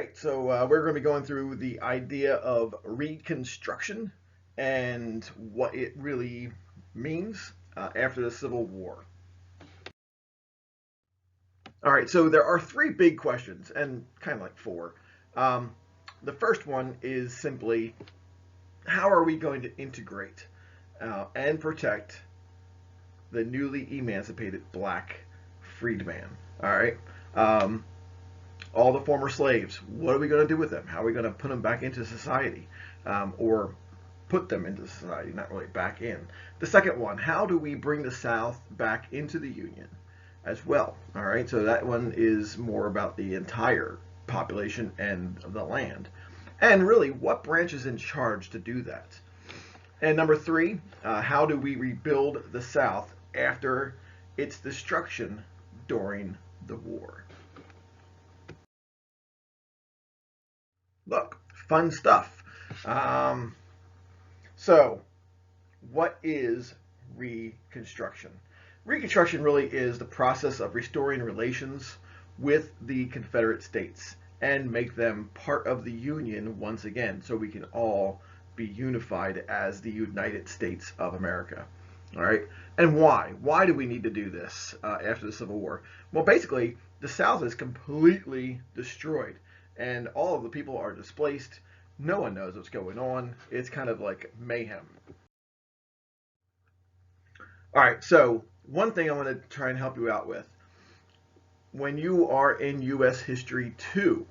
right, so we're going to be going through the idea of Reconstruction and what it really means after the Civil War. All right, so there are three big questions, and kind of like four. Um, the first one is simply, how are we going to integrate and protect the newly emancipated black freedman? All right. Um, all the former slaves, what are we going to do with them? How are we going to put them back into society, or put them into society, not really back in? The second one, how do we bring the South back into the Union as well? All right, so that one is more about the entire population and the land. And really, what branch is in charge to do that? And number three, how do we rebuild the South after its destruction during the war? Look, fun stuff. Um, so, what is Reconstruction? Reconstruction really is the process of restoring relations with the Confederate States and make them part of the Union once again so we can all be unified as the United States of America. All right. And why? Why do we need to do this after the Civil War? Well, basically, the South is completely destroyed and all of the people are displaced. No one knows what's going on. It's kind of like mayhem. All right, so one thing I want to try and help you out with. When you are in U.S. History 2,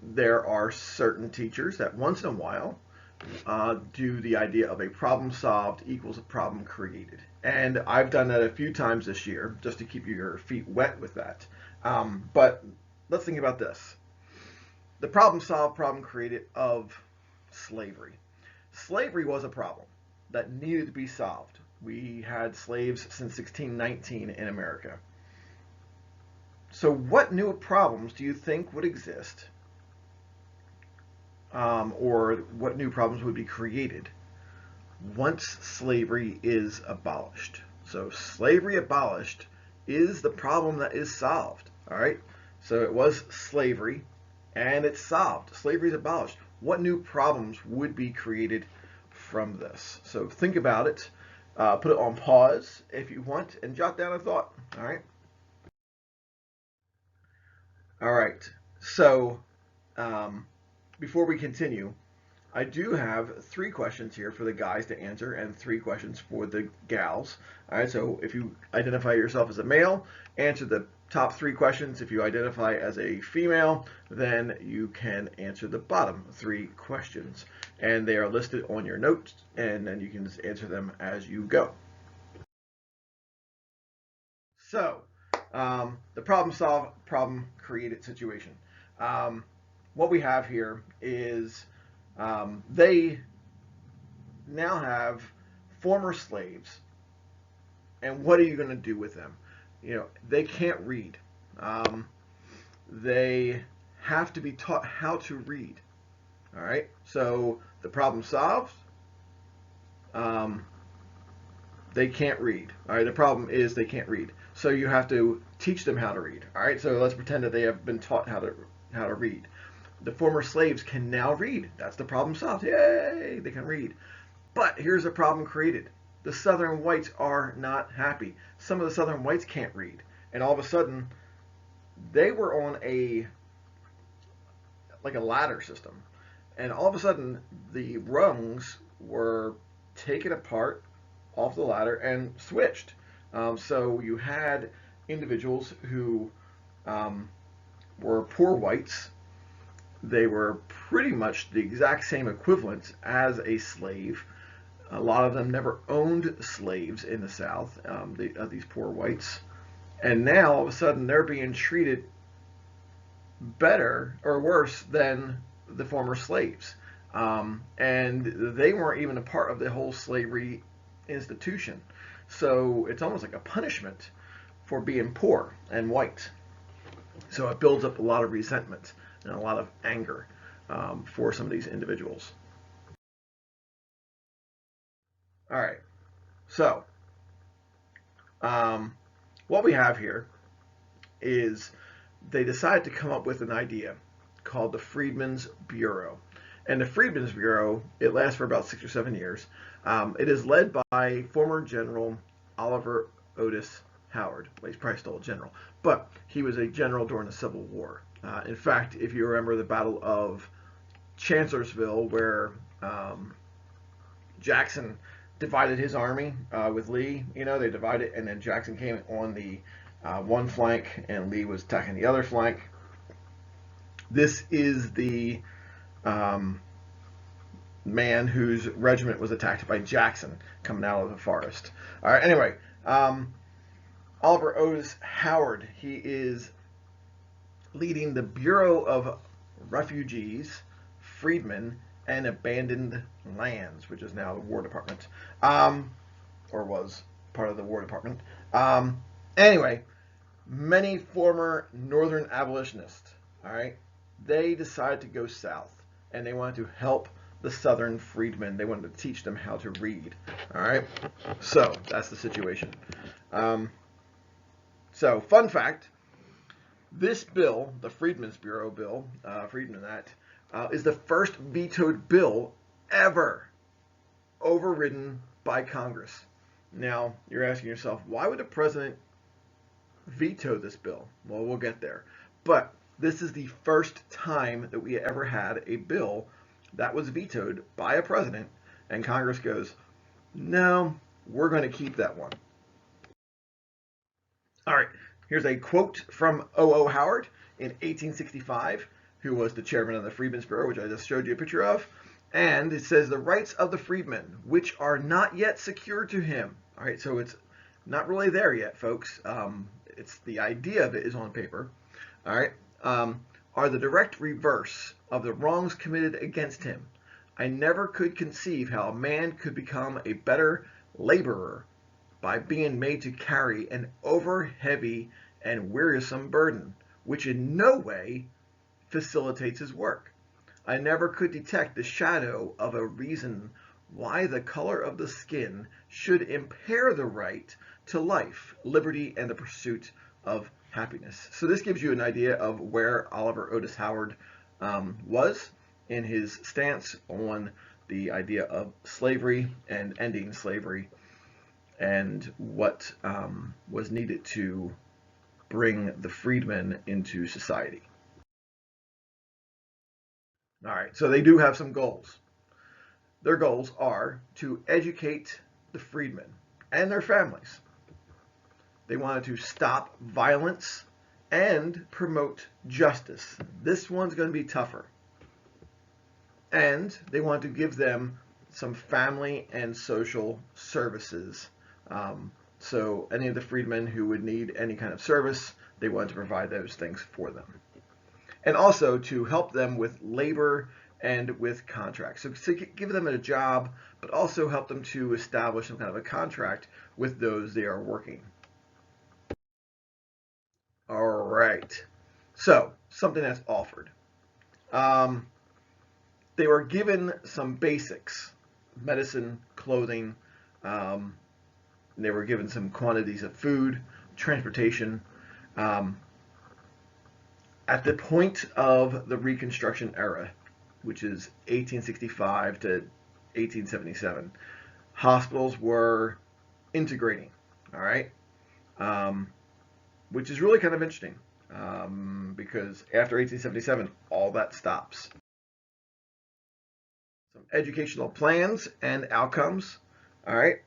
there are certain teachers that once in a while do the idea of a problem solved equals a problem created. And I've done that a few times this year just to keep your feet wet with that. But let's think about this. The problem solved, problem created of slavery. Slavery was a problem that needed to be solved. We had slaves since 1619 in America. So what new problems do you think would exist, or what new problems would be created once slavery is abolished? So slavery abolished is the problem that is solved. All right. So it was slavery, and it's solved. Slavery is abolished. What new problems would be created from this? So think about it. Put it on pause if you want, and jot down a thought. All right. All right. So before we continue, I do have three questions here for the guys to answer and three questions for the gals. All right, so if you identify yourself as a male, answer the top three questions. If you identify as a female, then you can answer the bottom three questions. And they are listed on your notes, and then you can just answer them as you go. So, the problem solved, problem created situation. Um, what we have here is they now have former slaves, and what are you going to do with them? You know, they can't read. They have to be taught how to read. All right. So the problem solved. Um, they can't read. All right. The problem is they can't read. So you have to teach them how to read. All right. So let's pretend that they have been taught how to read. The former slaves can now read. That's the problem solved. Yay! They can read. But here's a problem created. The Southern whites are not happy. Some of the Southern whites can't read. And all of a sudden, they were on a ladder system. And all of a sudden, the rungs were taken apart off the ladder and switched. So you had individuals who were poor whites. They were pretty much the exact same equivalents as a slave. A lot of them never owned slaves in the South, these poor whites. And now, all of a sudden, they're being treated better or worse than the former slaves. And they weren't even a part of the whole slavery institution. So it's almost like a punishment for being poor and white. So it builds up a lot of resentment and a lot of anger for some of these individuals. All right. So what we have here is they decided to come up with an idea called the Freedmen's Bureau. And the Freedmen's Bureau, it lasts for about 6 or 7 years. It is led by former General Oliver Otis Howard. Well, he's probably still a general, but he was a general during the Civil War. In fact, if you remember the Battle of Chancellorsville, where Jackson divided his army with Lee, they divided, and then Jackson came on the one flank, and Lee was attacking the other flank. This is the man whose regiment was attacked by Jackson coming out of the forest. All right, anyway, Oliver Otis Howard, he is leading the Bureau of Refugees, Freedmen, and Abandoned Lands, which is now the War Department, or was part of the War Department. Anyway, many former Northern abolitionists, all right, they decided to go south, and they wanted to help the Southern freedmen. They wanted to teach them how to read, all right? So that's the situation. So fun fact, this bill, the Freedmen's Bureau bill, Freedmen Act, is the first vetoed bill ever overridden by Congress. Now, you're asking yourself, why would the president veto this bill? Well, we'll get there. But this is the first time that we ever had a bill that was vetoed by a president, and Congress goes, no, we're going to keep that one. All right, here's a quote from O.O. Howard in 1865, who was the chairman of the Freedmen's Bureau, which I just showed you a picture of. And it says, the rights of the freedmen, which are not yet secured to him. All right, so it's not really there yet, folks. It's the idea of it is on paper. All right, are the direct reverse of the wrongs committed against him. I never could conceive how a man could become a better laborer by being made to carry an over-heavy and wearisome burden, which in no way facilitates his work. I never could detect the shadow of a reason why the color of the skin should impair the right to life, liberty, and the pursuit of happiness. So this gives you an idea of where Oliver Otis Howard was in his stance on the idea of slavery and ending slavery, and what was needed to bring the freedmen into society. All right, so they do have some goals. Their goals are to educate the freedmen and their families. They wanted to stop violence and promote justice. This one's going to be tougher. And they want to give them some family and social services. So any of the freedmen who would need any kind of service, they wanted to provide those things for them. And also to help them with labor and with contracts. So to give them a job, but also help them to establish some kind of a contract with those they are working. All right, so something that's offered. They were given some basics, medicine, clothing. They were given some quantities of food, transportation. At the point of the Reconstruction era, which is 1865 to 1877, hospitals were integrating, all right? Which is really kind of interesting because after 1877, all that stops. Some educational plans and outcomes, all right?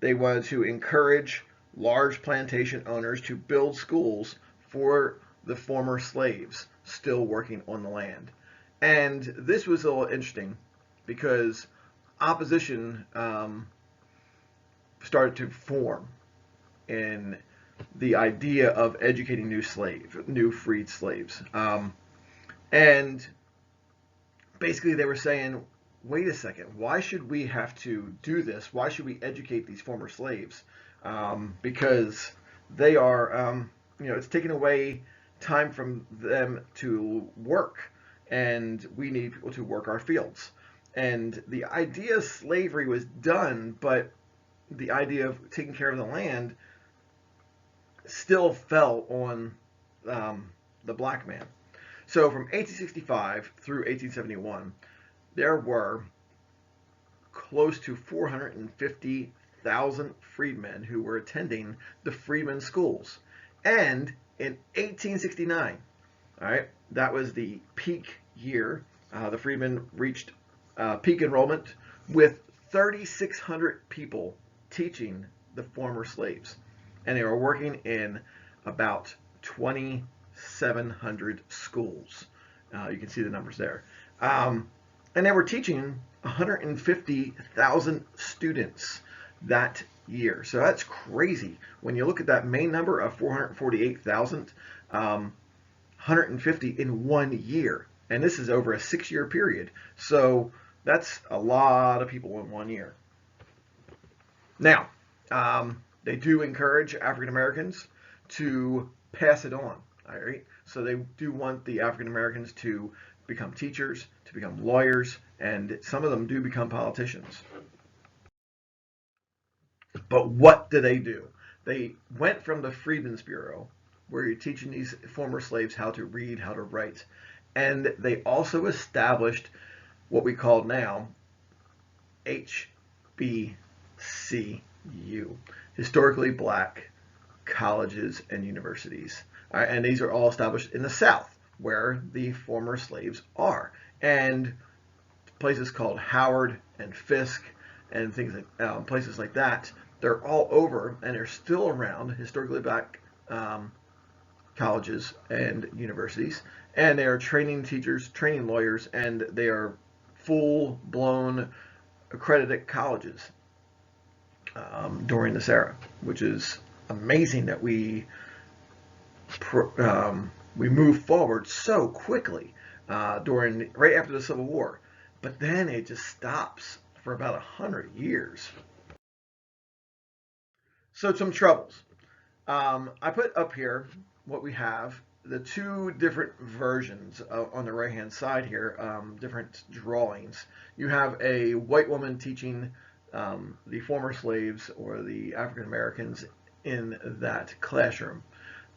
They wanted to encourage large plantation owners to build schools for the former slaves still working on the land. And this was a little interesting because opposition started to form in the idea of educating new freed slaves. And basically they were saying, wait a second, why should we have to do this? Why should we educate these former slaves? Because they are, it's taking away time from them to work, and we need people to work our fields. And the idea of slavery was done, but the idea of taking care of the land still fell on the black man. So from 1865 through 1871, there were close to 450,000 freedmen who were attending the freedmen schools. And in 1869, all right, that was the peak year. The freedmen reached peak enrollment with 3,600 people teaching the former slaves. And they were working in about 2,700 schools. You can see the numbers there. And they were teaching 150,000 students that year. So that's crazy. When you look at that main number of 448,000, 150 in 1 year. And this is over a 6-year period. So that's a lot of people in 1 year. Now, they do encourage African Americans to pass it on. All right? So they do want the African Americans to become teachers, to become lawyers, and some of them do become politicians. But what do? They went from the Freedmen's Bureau, where you're teaching these former slaves how to read, how to write, and they also established what we call now HBCU, historically black colleges and universities. All right, and these are all established in the South, where the former slaves are. And places called Howard and Fisk and things like places like that, they're all over, and they're still around, historically black colleges and universities, and they are training teachers, training lawyers, and they are full-blown accredited colleges during this era, which is amazing that we move forward so quickly right after the Civil War, but then it just stops for about 100 years. So some troubles. I put up here what we have, the two different versions on the right hand side here, different drawings. You have a white woman teaching the former slaves or the African Americans in that classroom.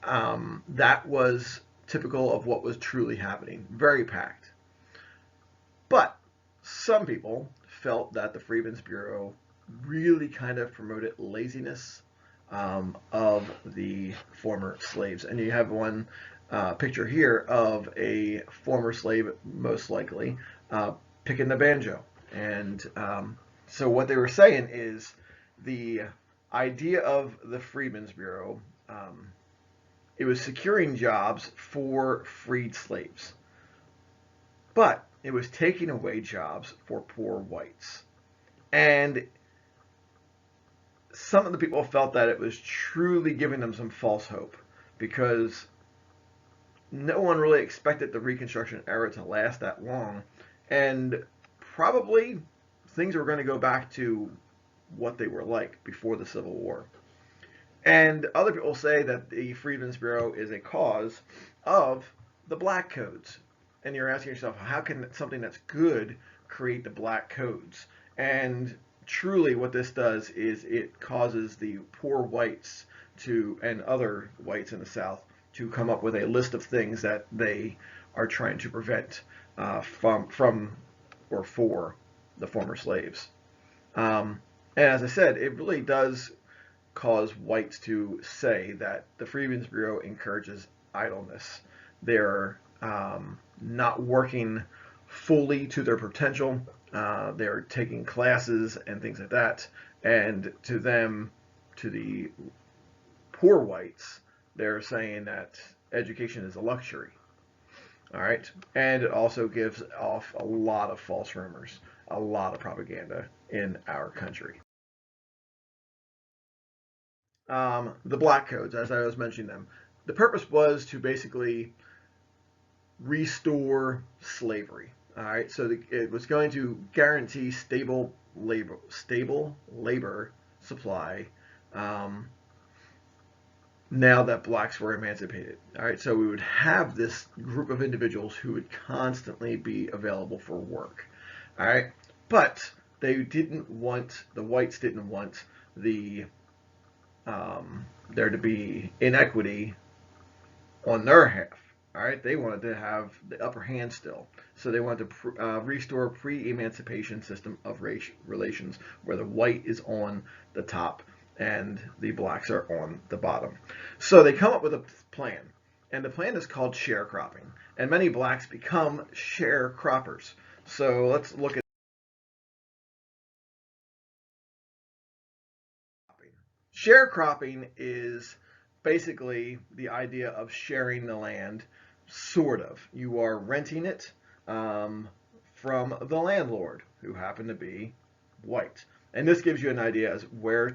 That was typical of what was truly happening, very packed. But some people felt that the Freedmen's Bureau really kind of promoted laziness of the former slaves. And you have one picture here of a former slave, most likely, picking the banjo. And so what they were saying is the idea of the Freedmen's Bureau, it was securing jobs for freed slaves, but it was taking away jobs for poor whites. And some of the people felt that it was truly giving them some false hope, because no one really expected the Reconstruction era to last that long, and probably things were going to go back to what they were like before the Civil War. And other people say that the Freedmen's Bureau is a cause of the black codes. And you're asking yourself, how can something that's good create the black codes? And truly what this does is it causes the poor whites and other whites in the South to come up with a list of things that they are trying to prevent from or for the former slaves. And as I said, it really does cause whites to say that the Freedmen's Bureau encourages idleness. They're not working fully to their potential. They're taking classes and things like that. And to them, to the poor whites, they're saying that education is a luxury. All right. And it also gives off a lot of false rumors, a lot of propaganda in our country. The black codes, as I was mentioning them, the purpose was to basically restore slavery. All right, so it was going to guarantee stable labor supply. Now that blacks were emancipated. All right, so we would have this group of individuals who would constantly be available for work. All right, but the whites didn't want there to be inequity on their half. All right, they wanted to have the upper hand still, so they wanted to restore a pre-emancipation system of race relations where the white is on the top and the blacks are on the bottom. So they come up with a plan, and the plan is called sharecropping, and many blacks become sharecroppers. So let's look at sharecropping is basically the idea of sharing the land, sort of. You are renting it from the landlord, who happened to be white. And this gives you an idea as where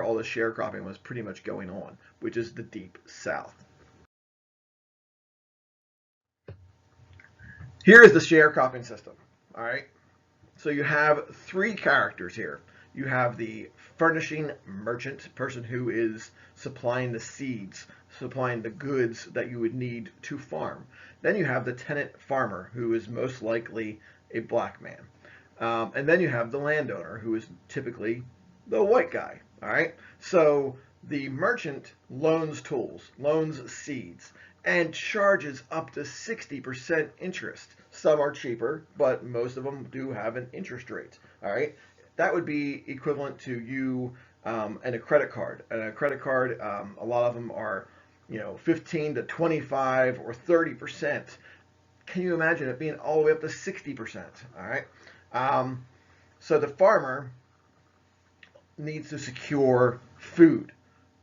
all the sharecropping was pretty much going on, which is the Deep South. Here is the sharecropping system. All right. So you have three characters here. You have the furnishing merchant, person who is supplying the seeds, supplying the goods that you would need to farm. Then you have the tenant farmer, who is most likely a black man. And then you have the landowner, who is typically the white guy. All right. So the merchant loans tools, loans seeds, and charges up to 60% interest. Some are cheaper, but most of them do have an interest rate. All right. That would be equivalent to you and a credit card. And a credit card, a lot of them are, 15 to 25 or 30%. Can you imagine it being all the way up to 60%? All right. So the farmer needs to secure food,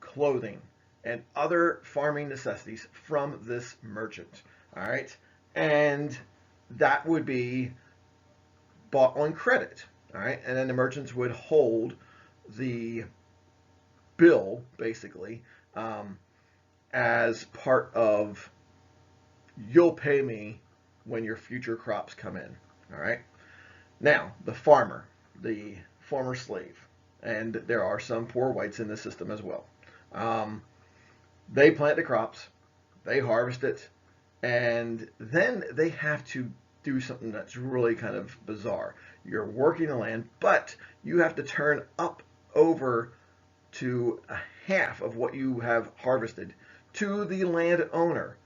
clothing, and other farming necessities from this merchant. All right. And that would be bought on credit. All right. And then the merchants would hold the bill, basically, as part of, you'll pay me when your future crops come in. All right. Now, the farmer, the former slave, and there are some poor whites in the system as well. They plant the crops, they harvest it, and then they have to do something that's really kind of bizarre. You're working the land, but you have to turn up over to a half of what you have harvested to the landowner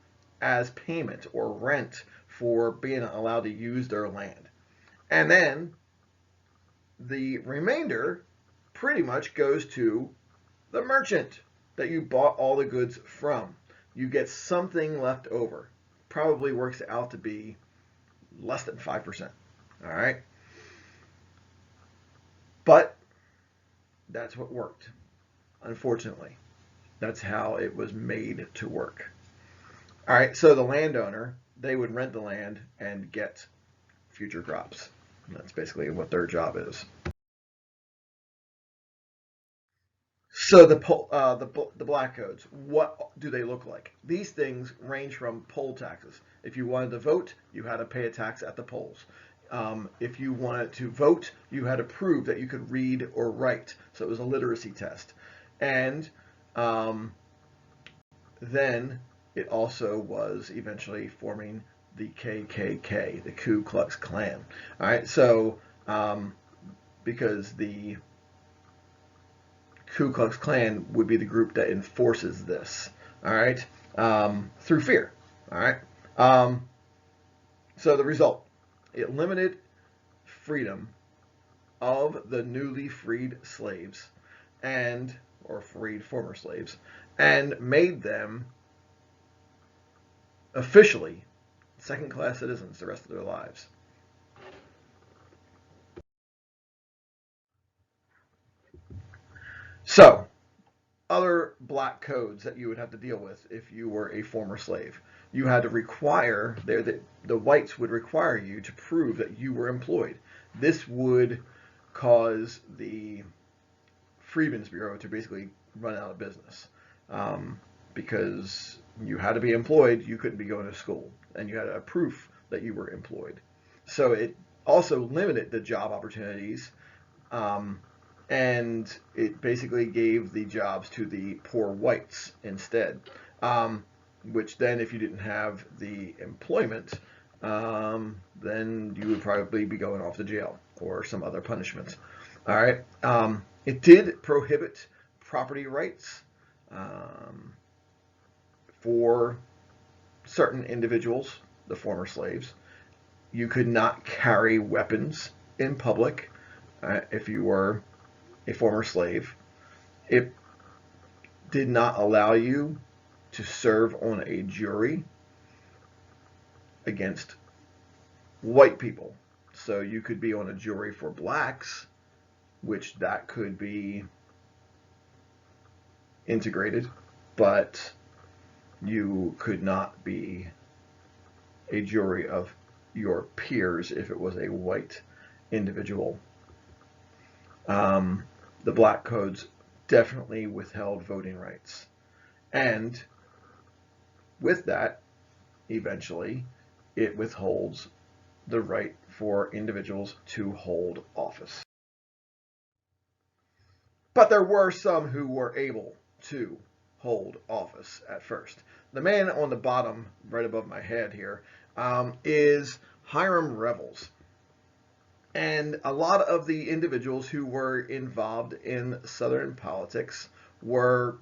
as payment or rent for being allowed to use their land. And then the remainder pretty much goes to the merchant that you bought all the goods from. You get something left over. Probably works out to be less than 5%. All right. But that's what worked. Unfortunately, that's how it was made to work. All right. So the landowner, they would rent the land and get future crops. And that's basically what their job is. So the black codes, what do they look like? These things range from poll taxes. If you wanted to vote, you had to pay a tax at the polls. If you wanted to vote, you had to prove that you could read or write. So it was a literacy test. And then it also was eventually forming the KKK, the Ku Klux Klan. All right, so because the Ku Klux Klan would be the group that enforces this, all right, through fear, all right. So the result, it limited freedom of the newly freed slaves or freed former slaves, and made them officially second-class citizens the rest of their lives. So, other black codes that you would have to deal with if you were a former slave. You had to require, the whites would require you to prove that you were employed. This would cause the Freedmen's Bureau to basically run out of business because you had to be employed, you couldn't be going to school, and you had a proof that you were employed. So it also limited the job opportunities, and it basically gave the jobs to the poor whites instead, which then if you didn't have the employment, then you would probably be going off to jail or some other punishment. All right. It did prohibit property rights for certain individuals, the former slaves. You could not carry weapons in public if you were a former slave. It did not allow you to serve on a jury against white people. So you could be on a jury for blacks, which that could be integrated, but you could not be a jury of your peers if it was a white individual. The black codes definitely withheld voting rights. And with that, eventually, it withholds the right for individuals to hold office. But there were some who were able to hold office at first. The man on the bottom, right above my head here, is Hiram Revels. And a lot of the individuals who were involved in Southern politics were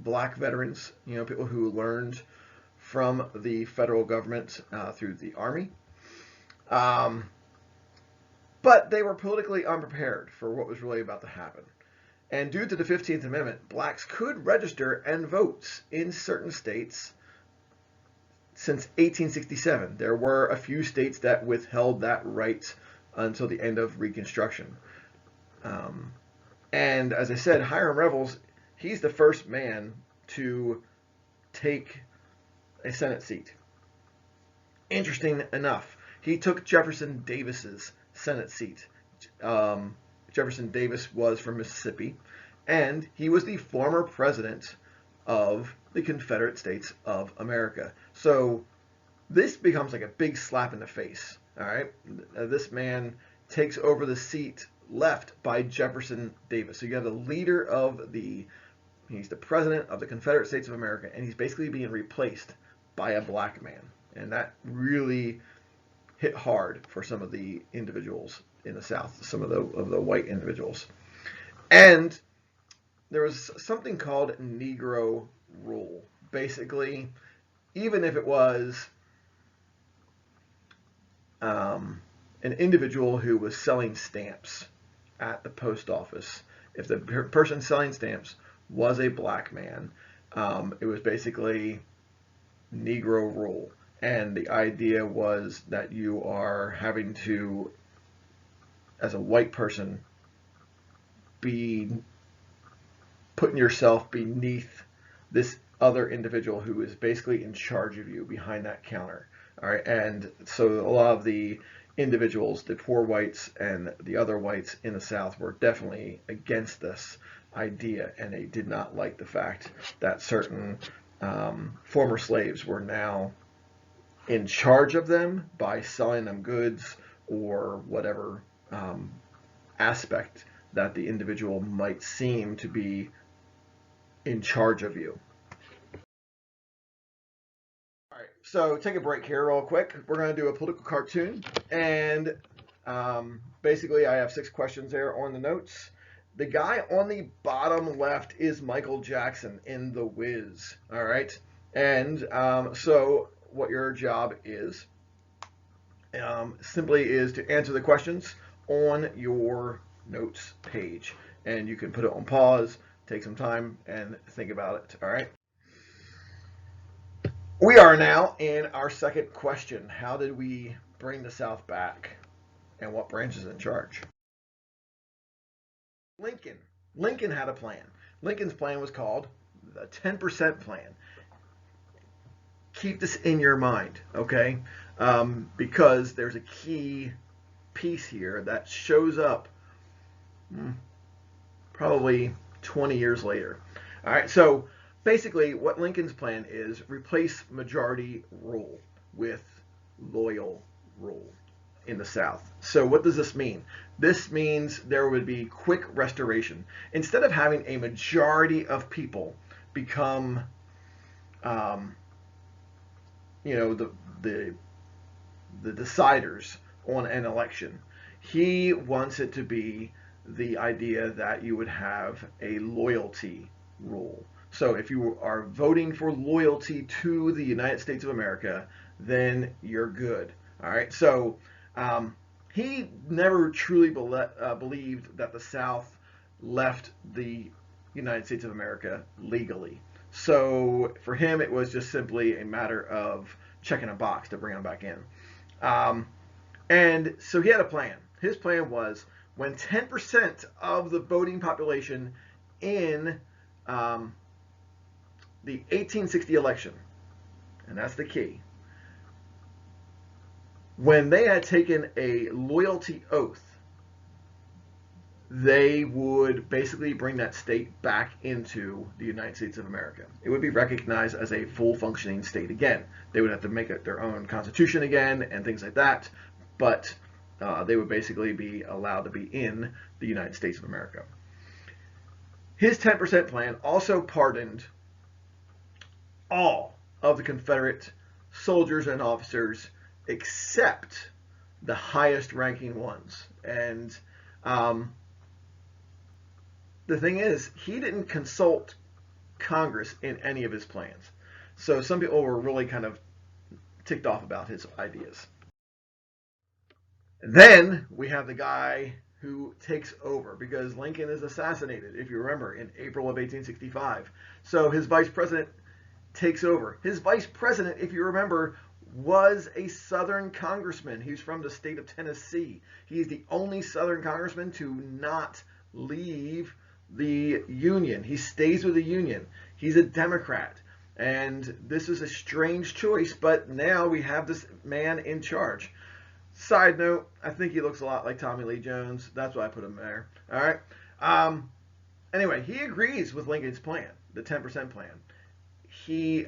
black veterans, people who learned from the federal government through the Army. But they were politically unprepared for what was really about to happen. And due to the 15th Amendment, blacks could register and vote in certain states since 1867. There were a few states that withheld that right until the end of Reconstruction. And as I said, Hiram Revels, he's the first man to take a Senate seat. Interesting enough, he took Jefferson Davis's Senate seat. Jefferson Davis was from Mississippi, and he was the former president of the Confederate States of America. So this becomes like a big slap in the face. All right, this man takes over the seat left by Jefferson Davis. So you have the leader of he's the president of the Confederate States of America, and he's basically being replaced by a black man. And that really hit hard for some of the individuals in the South, some of the white individuals. And there was something called Negro rule. Basically, even if it was an individual who was selling stamps at the post office, if the person selling stamps was a black man, it was basically Negro rule. And the idea was that you are having to, as a white person, be putting yourself beneath this other individual who is basically in charge of you behind that counter. All right, and so a lot of the individuals, the poor whites and the other whites in the South, were definitely against this idea, and they did not like the fact that certain former slaves were now in charge of them by selling them goods or whatever aspect that the individual might seem to be in charge of you. All right, so take a break here real quick. We're going to do a political cartoon, and basically I have 6 questions there on the notes. The guy on the bottom left is Michael Jackson in The Wiz. All right, and so what your job is simply is to answer the questions on your notes page, and you can put it on pause, take some time, and think about it. All right. We are now in our second question. How did we bring the South back, and what branch is in charge? Lincoln had a plan. Lincoln's plan was called the 10% plan. Keep this in your mind, okay? Because there's a key piece here that shows up probably 20 years later. All right, so basically what Lincoln's plan is, replace majority rule with loyal rule in the South. So what does this mean? This means there would be quick restoration. Instead of having a majority of people become the deciders on an election, he wants it to be the idea that you would have a loyalty rule. So if you are voting for loyalty to the United States of America, then you're good. All right. So he never truly believed that the South left the United States of America legally. So for him, it was just simply a matter of checking a box to bring them back in. Um, and so he had a plan. His plan was when 10% of the voting population in the 1860 election, and that's the key, when they had taken a loyalty oath, they would basically bring that state back into the United States of America. It would be recognized as a full functioning state again. They would have to make it their own constitution again and things like that, but they would basically be allowed to be in the United States of America. His 10% plan also pardoned all of the Confederate soldiers and officers except the highest ranking ones. And the thing is, he didn't consult Congress in any of his plans. So some people were really kind of ticked off about his ideas. Then we have the guy who takes over because Lincoln is assassinated, if you remember, in April of 1865. So his vice president takes over. His vice president, if you remember, was a Southern congressman. He's from the state of Tennessee. He's the only Southern congressman to not leave the Union. He stays with the Union. He's a Democrat. And this is a strange choice, but now we have this man in charge. Side note, I think he looks a lot like Tommy Lee Jones. That's why I put him there. All right. Anyway, he agrees with Lincoln's plan, the 10% plan. He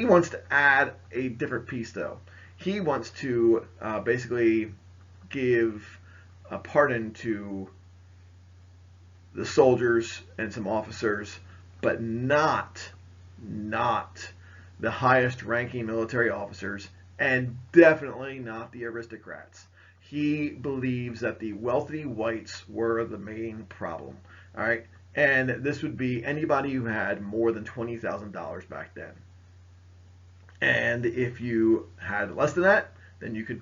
wants to add a different piece, though. He wants to basically give a pardon to the soldiers and some officers, but not the highest ranking military officers, and definitely not the aristocrats. He believes that the wealthy whites were the main problem. All right. And this would be anybody who had more than $20,000 back then. And if you had less than that, then you could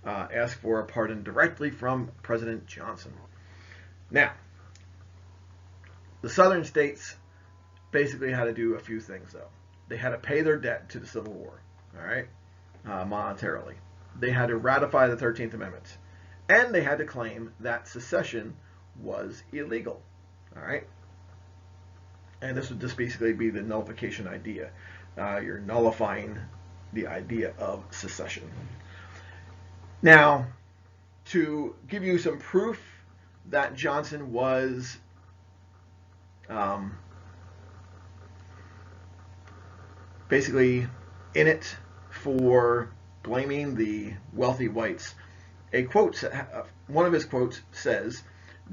ask for a pardon directly from President Johnson. Now, the Southern states basically had to do a few things, though. They had to pay their debt to the Civil War, all right, monetarily. They had to ratify the 13th Amendment, and they had to claim that secession was illegal, all right. And this would just basically be the nullification idea. You're nullifying the idea of secession. Now, to give you some proof that Johnson was basically in it for blaming the wealthy whites, one of his quotes says,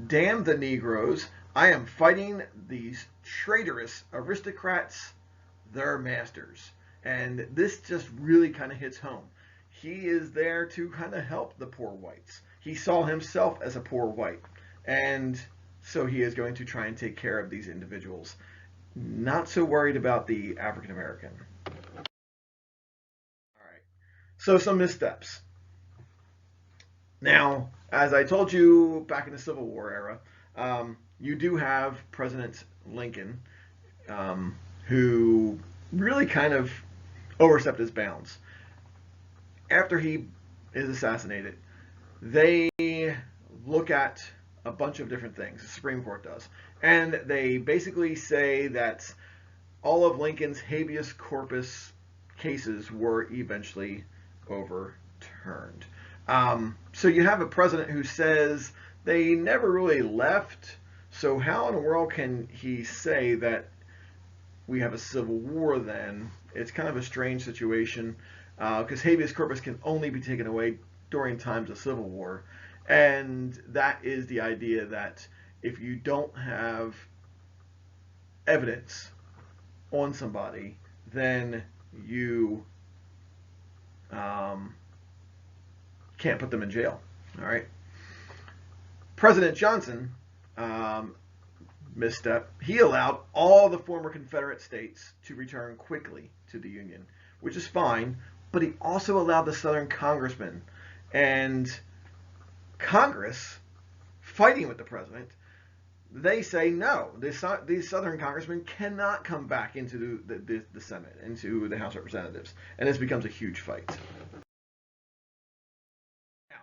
"Damn the Negroes, I am fighting these traitorous aristocrats, their masters." And this just really kind of hits home. He is there to kind of help the poor whites. He saw himself as a poor white, and so he is going to try and take care of these individuals. Not so worried about the African American. All right. So some missteps. Now, as I told you back in the Civil War era, you do have President Lincoln, who really kind of overstepped his bounds. After he is assassinated, they look at a bunch of different things. The Supreme Court does. And they basically say that all of Lincoln's habeas corpus cases were eventually overturned. So you have a president who says they never really left. So how in the world can he say that we have a civil war then? It's kind of a strange situation because habeas corpus can only be taken away during times of civil war. And that is the idea that if you don't have evidence on somebody, then you can't put them in jail. All right. President Johnson misstep. He allowed all the former Confederate states to return quickly to the Union, which is fine, but he also allowed the Southern congressmen and Congress fighting with the president. They say no. These Southern congressmen cannot come back into the Senate, into the House of Representatives, and this becomes a huge fight. Now,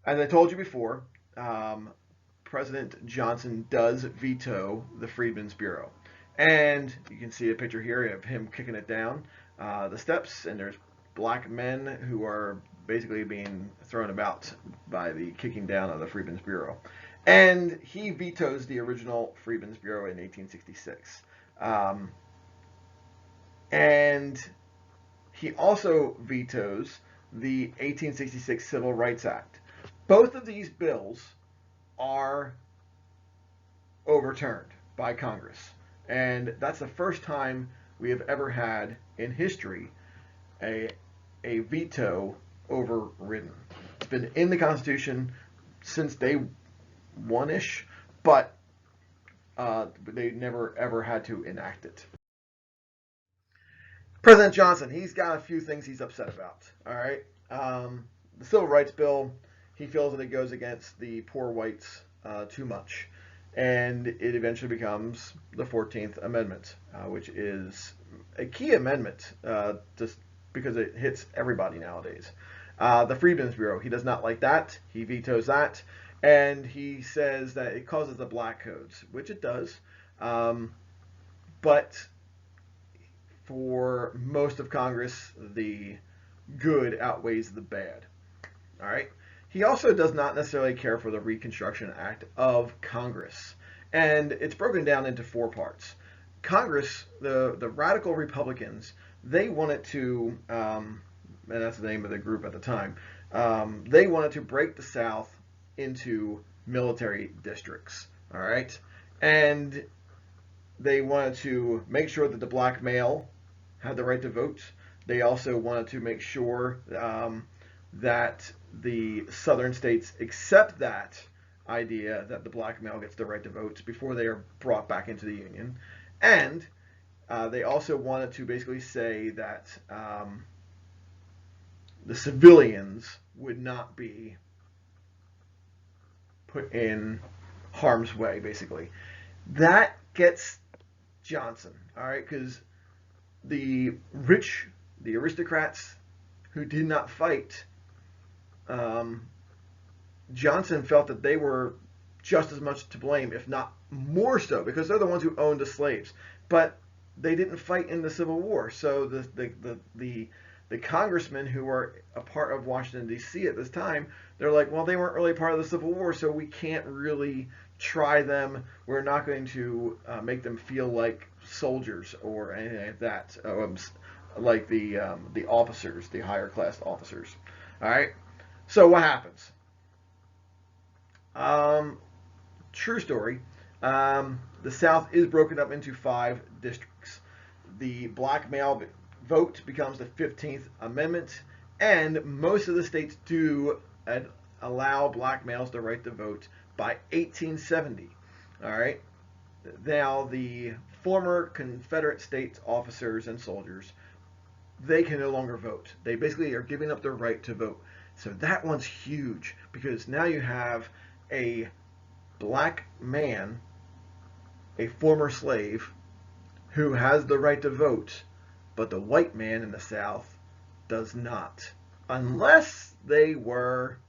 as I told you before, President Johnson does veto the Freedmen's Bureau. And you can see a picture here of him kicking it down the steps, and there's black men who are basically being thrown about by the kicking down of the Freedmen's Bureau. And he vetoes the original Freedmen's Bureau in 1866. And he also vetoes the 1866 Civil Rights Act. Both of these bills are overturned by Congress. And that's the first time we have ever had in history a veto overridden. It's been in the Constitution since day one-ish, but they never ever had to enact it. President Johnson, he's got a few things he's upset about. All right, the Civil Rights Bill, he feels that it goes against the poor whites too much, and it eventually becomes the 14th Amendment, which is a key amendment just because it hits everybody nowadays. The Freedmen's Bureau, he does not like that. He vetoes that. And he says that it causes the black codes, which it does. But for most of Congress, the good outweighs the bad. All right. He also does not necessarily care for the Reconstruction Act of Congress. And it's broken down into four parts. Congress, the radical Republicans, they wanted to, and that's the name of the group at the time, they wanted to break the South into military districts, all right? And they wanted to make sure that the black male had the right to vote. They also wanted to make sure that the southern states accept that idea that the black male gets the right to vote before they are brought back into the Union. And they also wanted to basically say that the civilians would not be put in harm's way, basically. That gets Johnson, all right, because the rich, the aristocrats who did not fight, Johnson felt that they were just as much to blame, if not more so, because they're the ones who owned the slaves. But they didn't fight in the Civil War, so the congressmen who were a part of Washington, D.C. at this time, they're like, well, they weren't really part of the Civil War, so we can't really try them. We're not going to make them feel like soldiers or anything like that, like the officers, the higher class officers. All right. So what happens? True story. The South is broken up into 5 districts. The black male vote becomes the 15th Amendment, and most of the states do allow black males the right to vote by 1870. All right. Now, the former Confederate States officers and soldiers, they can no longer vote. They basically are giving up their right to vote. So that one's huge, because now you have a black man, a former slave, who has the right to vote, but the white man in the South does not, unless they were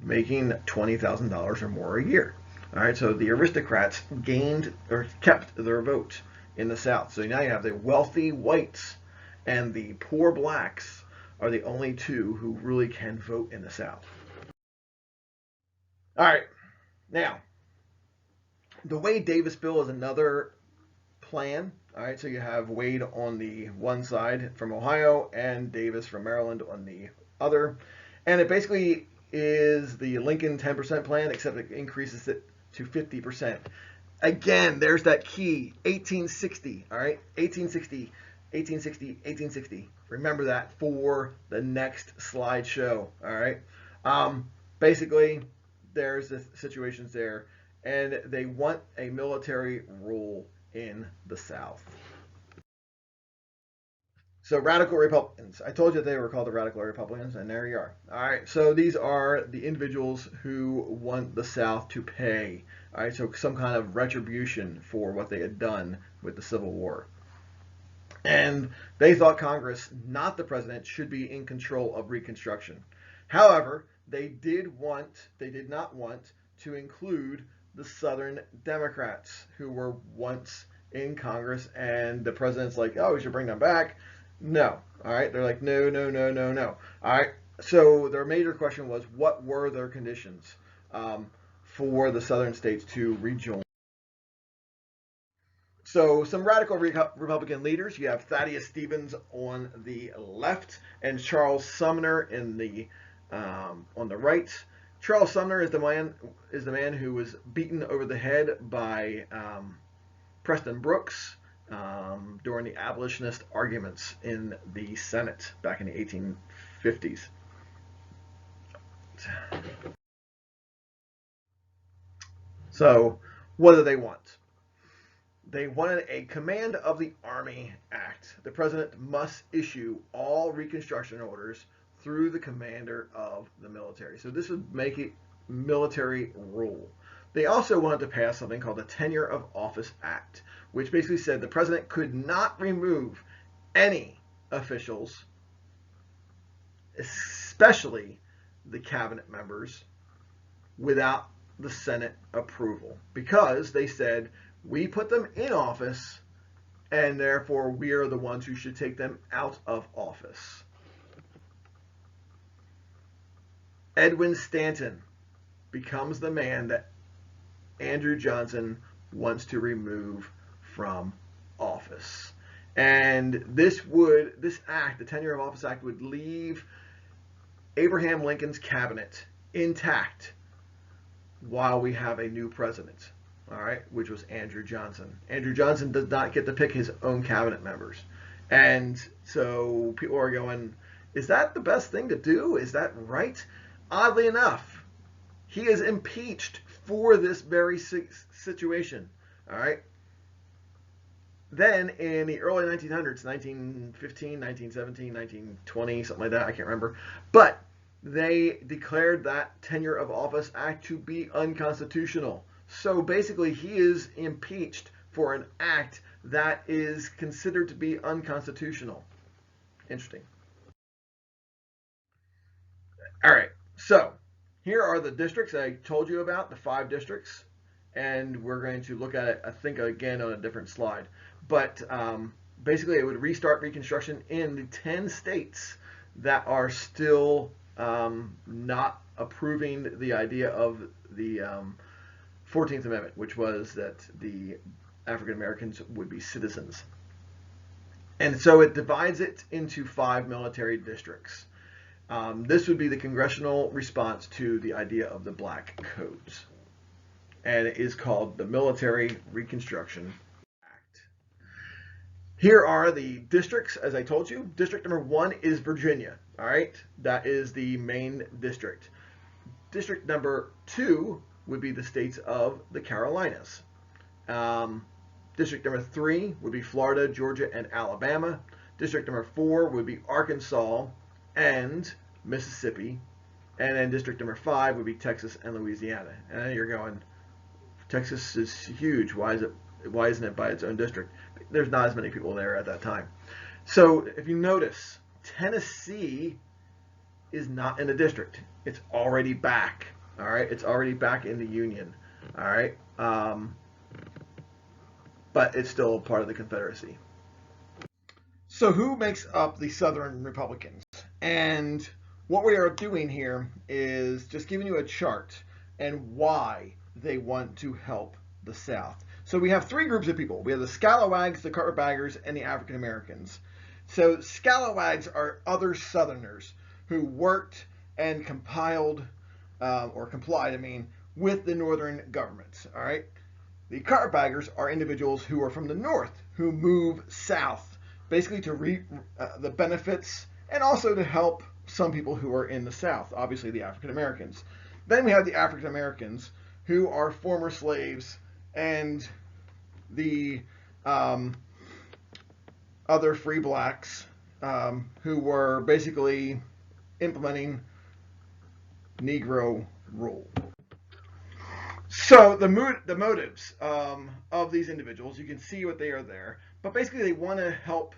making $20,000 or more a year. All right, so the aristocrats gained or kept their vote in the South. So now you have the wealthy whites and the poor blacks are the only two who really can vote in the South. All right, now, the Wade-Davis bill is another plan. All right, so you have Wade on the one side from Ohio and Davis from Maryland on the other. And it basically is the Lincoln 10% plan, except it increases it to 50%. Again, there's that key, 1860, all right? 1860, 1860, 1860. Remember that for the next slideshow, all right? Basically, there's the situations there, and they want a military rule in the South. So radical Republicans. I told you they were called the radical Republicans, and there you are. All right. So these are the individuals who want the South to pay. All right. So some kind of retribution for what they had done with the Civil War. And they thought Congress, not the president, should be in control of Reconstruction. However, they did not want to include the Southern Democrats who were once in Congress, and the president's like, oh, we should bring them back. No. All right. They're like, no, no, no, no, no. All right. So their major question was, what were their conditions for the Southern states to rejoin? So some radical Republican leaders. You have Thaddeus Stevens on the left and Charles Sumner in the on the right. Charles Sumner is the man who was beaten over the head by Preston Brooks during the abolitionist arguments in the Senate back in the 1850s. So, what do they want? They wanted a Command of the Army Act. The president must issue all Reconstruction orders through the commander of the military. So this would make it military rule. They also wanted to pass something called the Tenure of Office Act, which basically said the president could not remove any officials, especially the cabinet members, without the Senate approval, because they said we put them in office and therefore we are the ones who should take them out of office. Edwin Stanton becomes the man that Andrew Johnson wants to remove from office. And this act, the Tenure of Office Act, would leave Abraham Lincoln's cabinet intact while we have a new president, all right, which was Andrew Johnson. Andrew Johnson does not get to pick his own cabinet members. And so people are going, is that the best thing to do? Is that right? Oddly enough, he is impeached for this very situation, all right? Then in the early 1900s, 1915, 1917, 1920, something like that, I can't remember, but they declared that Tenure of Office Act to be unconstitutional. So basically, he is impeached for an act that is considered to be unconstitutional. Interesting. All right, so here are the districts I told you about, the 5 districts, and we're going to look at it, I think, again on a different slide. But basically, it would restart Reconstruction in the 10 states that are still not approving the idea of the 14th Amendment, which was that the African Americans would be citizens. And so it divides it into 5 military districts. This would be the congressional response to the idea of the Black Codes. And it is called the Military Reconstruction Act. Here are the districts, as I told you. District number 1 is Virginia. All right, that is the main district. District number 2 would be the states of the Carolinas. District number 3 would be Florida, Georgia, and Alabama. District number 4 would be Arkansas and Mississippi. And then district number 5 would be Texas and Louisiana. And then you're going, Texas is huge. Why isn't it by its own district? There's not as many people there at that time. So if you notice, Tennessee is not in a district. It's already back. All right, it's already back in the Union. All right, but it's still part of the Confederacy. So who makes up the Southern Republicans? And what we are doing here is just giving you a chart and why they want to help the South. So we have 3 groups of people. We have the Scalawags, the Carpetbaggers, and the African Americans. So Scalawags are other Southerners who worked and complied, with the Northern governments. All right. The Carpetbaggers are individuals who are from the North who move south, basically to reap the benefits and also to help some people who are in the South, obviously the African Americans. Then we have the African Americans who are former slaves and the other free blacks who were basically implementing Negro rule. So the motives of these individuals, you can see what they are there, but basically they want to help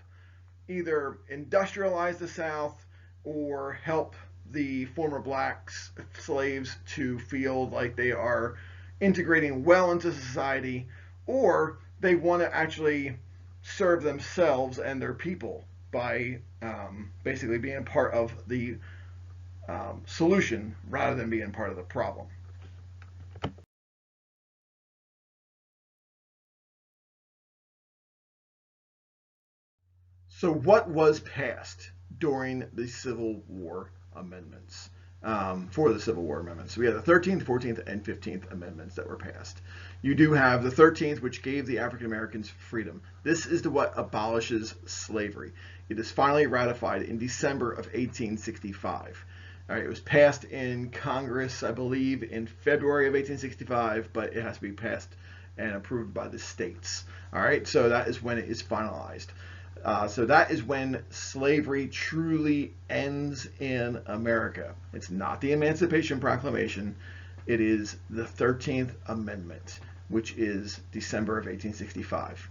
either industrialize the South or help the former blacks, slaves, to feel like they are integrating well into society, or they want to actually serve themselves and their people by basically being part of the solution rather than being part of the problem. So what was passed during the Civil War amendments? For the Civil War amendments, we had the 13th, 14th, and 15th amendments that were passed. You do have the 13th, which gave the African Americans freedom. This is what abolishes slavery. It is finally ratified in December of 1865. All right, it was passed in Congress, I believe, in February of 1865, but it has to be passed and approved by the states. All right, so that is when it is finalized. So that is when slavery truly ends in America. It's not the Emancipation Proclamation. It is the 13th Amendment, which is December of 1865.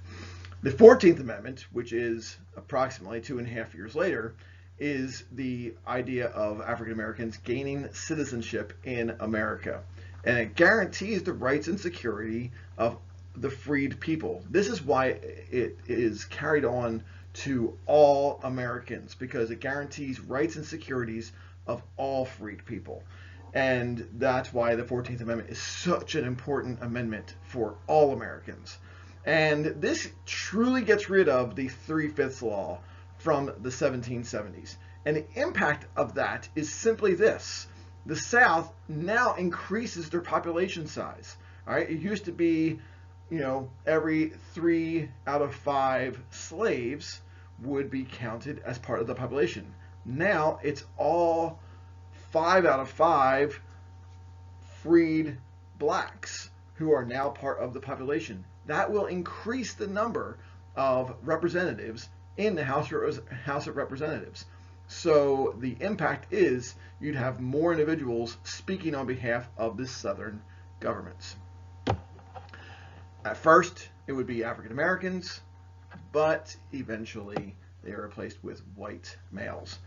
The 14th Amendment, which is approximately 2.5 years later, is the idea of African Americans gaining citizenship in America. And it guarantees the rights and security of the freed people. This is why it is carried on to all Americans, because it guarantees rights and securities of all freed people. And that's why the 14th Amendment is such an important amendment for all Americans. And this truly gets rid of the 3/5 law from the 1770s. And the impact of that is simply this. The South now increases their population size. All right, it used to be, every 3 out of 5 slaves would be counted as part of the population. Now it's all 5 out of 5 freed blacks who are now part of the population. That will increase the number of representatives in the House of Representatives. So the impact is you'd have more individuals speaking on behalf of the Southern governments. At first, it would be African Americans, but eventually they are replaced with white males.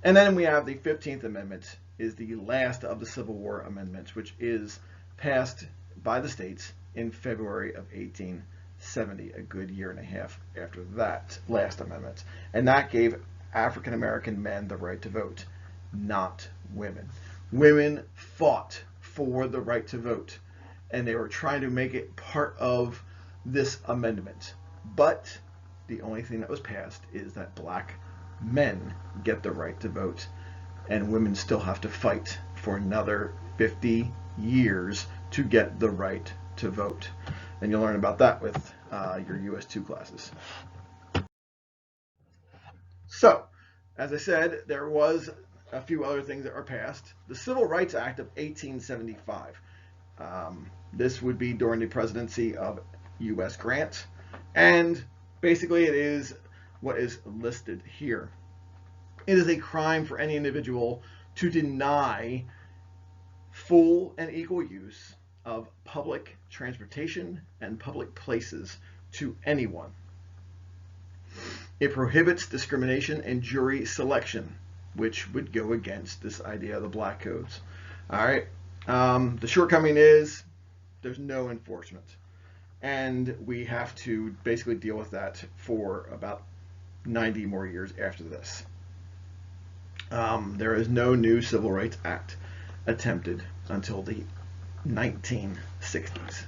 And then we have the 15th Amendment, is the last of the Civil War amendments, which is passed by the states in February of 1870, a good year and a half after that last amendment. And that gave African American men the right to vote, not women. Women fought for the right to vote, and they were trying to make it part of this amendment. But the only thing that was passed is that black men get the right to vote, and women still have to fight for another 50 years to get the right to vote. And you'll learn about that with your US2 classes. So, as I said, there was a few other things that were passed. The Civil Rights Act of 1875. This would be during the presidency of U.S. Grant, and basically it is what is listed here. It is a crime for any individual to deny full and equal use of public transportation and public places to anyone. It prohibits discrimination and jury selection, which would go against this idea of the black codes. All right. The shortcoming is there's no enforcement, and we have to basically deal with that for about 90 more years after this. There is no new Civil Rights Act attempted until the 1960s.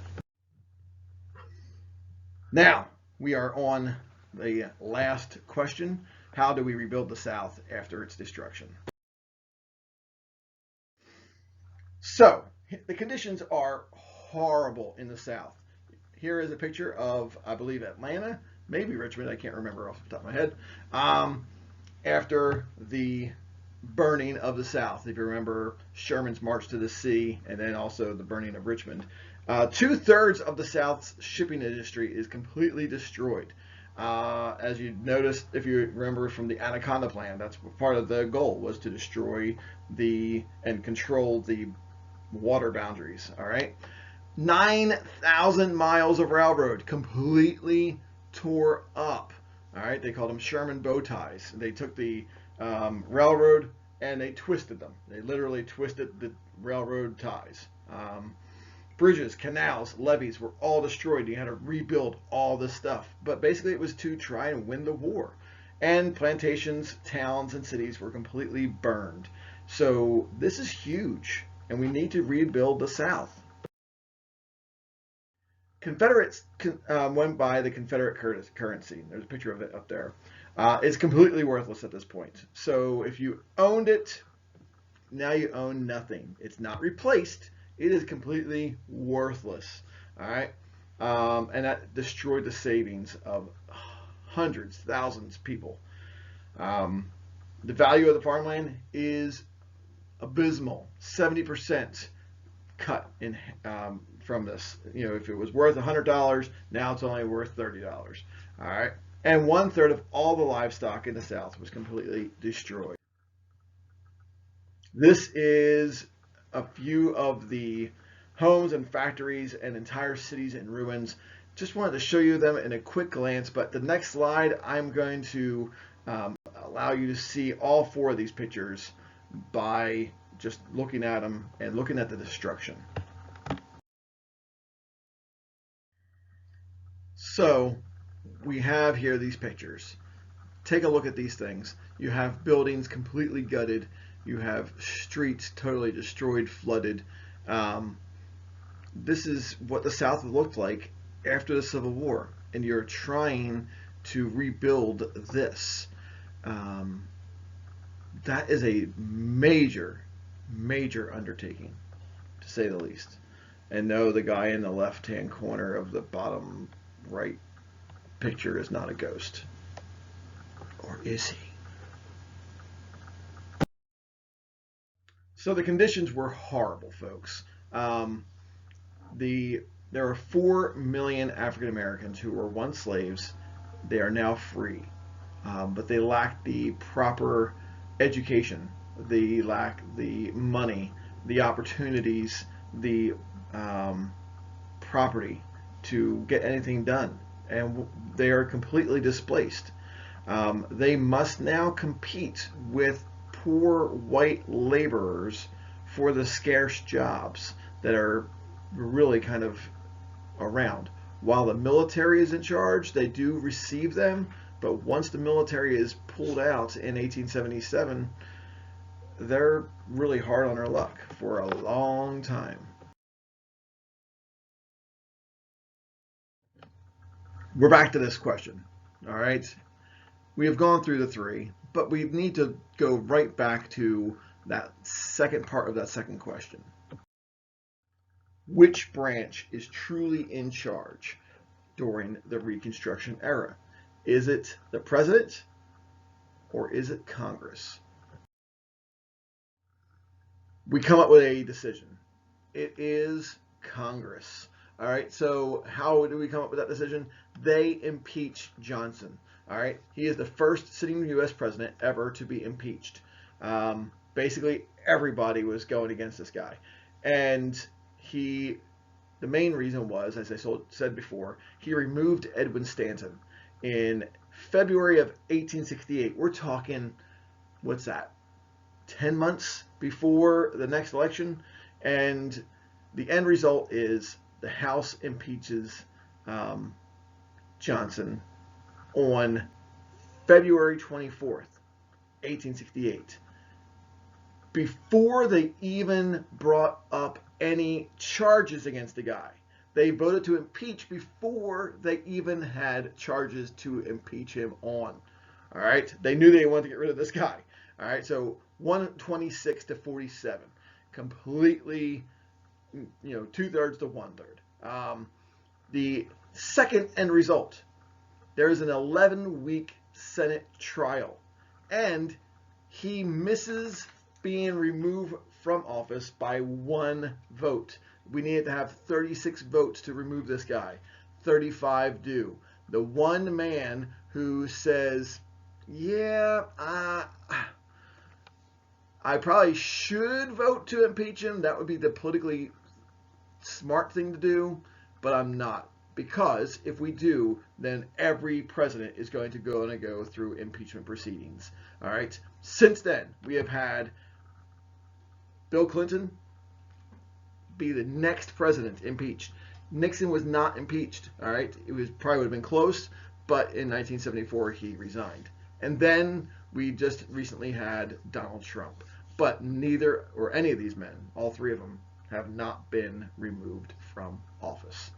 Now, we are on the last question. How do we rebuild the South after its destruction? So, the conditions are horrible in the South. Here is a picture of, I believe, Atlanta, maybe Richmond, I can't remember off the top of my head, after the burning of the South. If you remember Sherman's March to the Sea, and then also the burning of Richmond. 2/3 of the South's shipping industry is completely destroyed. As you noticed, if you remember from the Anaconda Plan, that's part of the goal, was to destroy and control the water boundaries. All right, 9,000 miles of railroad completely tore up. All right, they called them Sherman bow ties. They took the railroad and they twisted them. They literally twisted the railroad ties. Bridges, canals, levees were all destroyed. You had to rebuild all this stuff. But basically it was to try and win the war. And plantations, towns, and cities were completely burned. So this is huge, and we need to rebuild the South. Confederates went by the Confederate currency. There's a picture of it up there. It's completely worthless at this point. So if you owned it, now you own nothing. It's not replaced. It is completely worthless. All right, and that destroyed the savings of hundreds, thousands of people. The value of the farmland is abysmal. 70% cut in from this. You know, if it was worth $100, now it's only worth $30. All right, and 1/3 of all the livestock in the South was completely destroyed. This is a few of the homes and factories and entire cities in ruins. Just wanted to show you them in a quick glance, but the next slide I'm going to allow you to see all 4 of these pictures by just looking at them and looking at the destruction. So we have here these pictures. Take a look at these things. You have buildings completely gutted. You have streets totally destroyed, flooded. This is what the South looked like after the Civil War, and you're trying to rebuild this. That is a major, major undertaking, to say the least. And no, the guy in the left-hand corner of the bottom right picture is not a ghost. Or is he? So the conditions were horrible, folks. There are 4 million African Americans who were once slaves. They are now free, but they lack the proper education. They lack the money, the opportunities, the property to get anything done, and they are completely displaced. They must now compete with poor white laborers for the scarce jobs that are really kind of around. While the military is in charge, they do receive them, but once the military is pulled out in 1877, they're really hard on their luck for a long time. We're back to this question. All right. We have gone through the 3, but we need to go right back to that second part of that second question. Which branch is truly in charge during the Reconstruction era? Is it the president or is it Congress? We come up with a decision. It is Congress. All right, so how do we come up with that decision? They impeach Johnson. All right, he is the first sitting U.S. president ever to be impeached. Basically, everybody was going against this guy. And the main reason was, as I said before, he removed Edwin Stanton in February of 1868. We're talking, what's that, 10 months before the next election? And the end result is the House impeaches Johnson on February 24th, 1868. Before they even brought up any charges against the guy. They voted to impeach before they even had charges to impeach him on. All right, they knew they wanted to get rid of this guy. All right, so 126 to 47, completely, 2/3 to 1/3. The second end result, there is an 11-week Senate trial, and he misses being removed from office by 1 vote. we needed to have 36 votes to remove this guy. 35 do. The one man who says, yeah, I probably should vote to impeach him, that would be the politically smart thing to do, but I'm not. Because if we do, then every president is going to go through impeachment proceedings. All right. Since then, we have had Bill Clinton be the next president impeached. Nixon was not impeached. All right. It was probably would have been close, but in 1974 he resigned. And then we just recently had Donald Trump. But neither or any of these men, all three of them, have not been removed from office.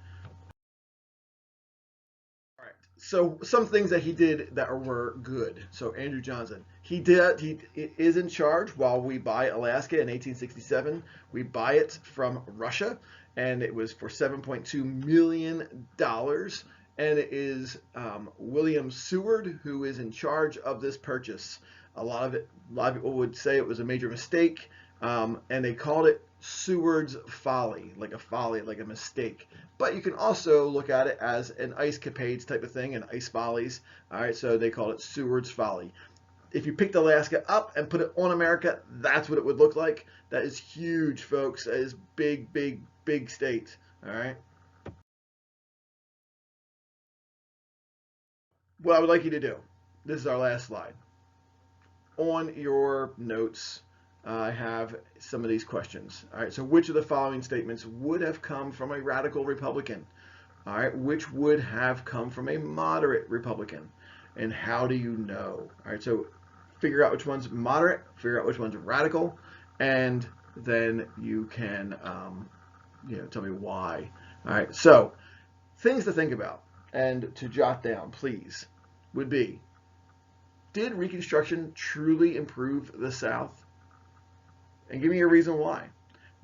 All right. So some things that he did that were good. So Andrew Johnson, he is in charge while we buy Alaska in 1867. We buy it from Russia, and it was for $7.2 million. And it is William Seward who is in charge of this purchase. A lot of people would say it was a major mistake, and they called it Seward's folly, like a mistake. But you can also look at it as an ice capades type of thing, and ice follies. All right, so they called it Seward's folly. If you picked Alaska up and put it on America, that's what it would look like. That is huge, folks. That is big, big, big state. All right. What I would like you to do, this is our last slide. On your notes, I have some of these questions. All right, so which of the following statements would have come from a radical Republican? All right, which would have come from a moderate Republican? And how do you know? All right, so figure out which one's moderate, figure out which one's radical, and then you can, tell me why. All right, so things to think about and to jot down, please, would be, did Reconstruction truly improve the South? And give me a reason why.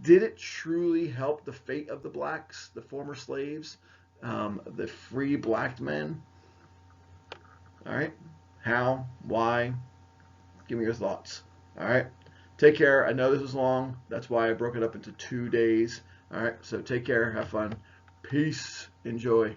Did it truly help the fate of the blacks, the former slaves, the free black men? All right. How? Why? Give me your thoughts. All right. Take care. I know this was long. That's why I broke it up into 2 days. All right. So take care. Have fun. Peace. Enjoy.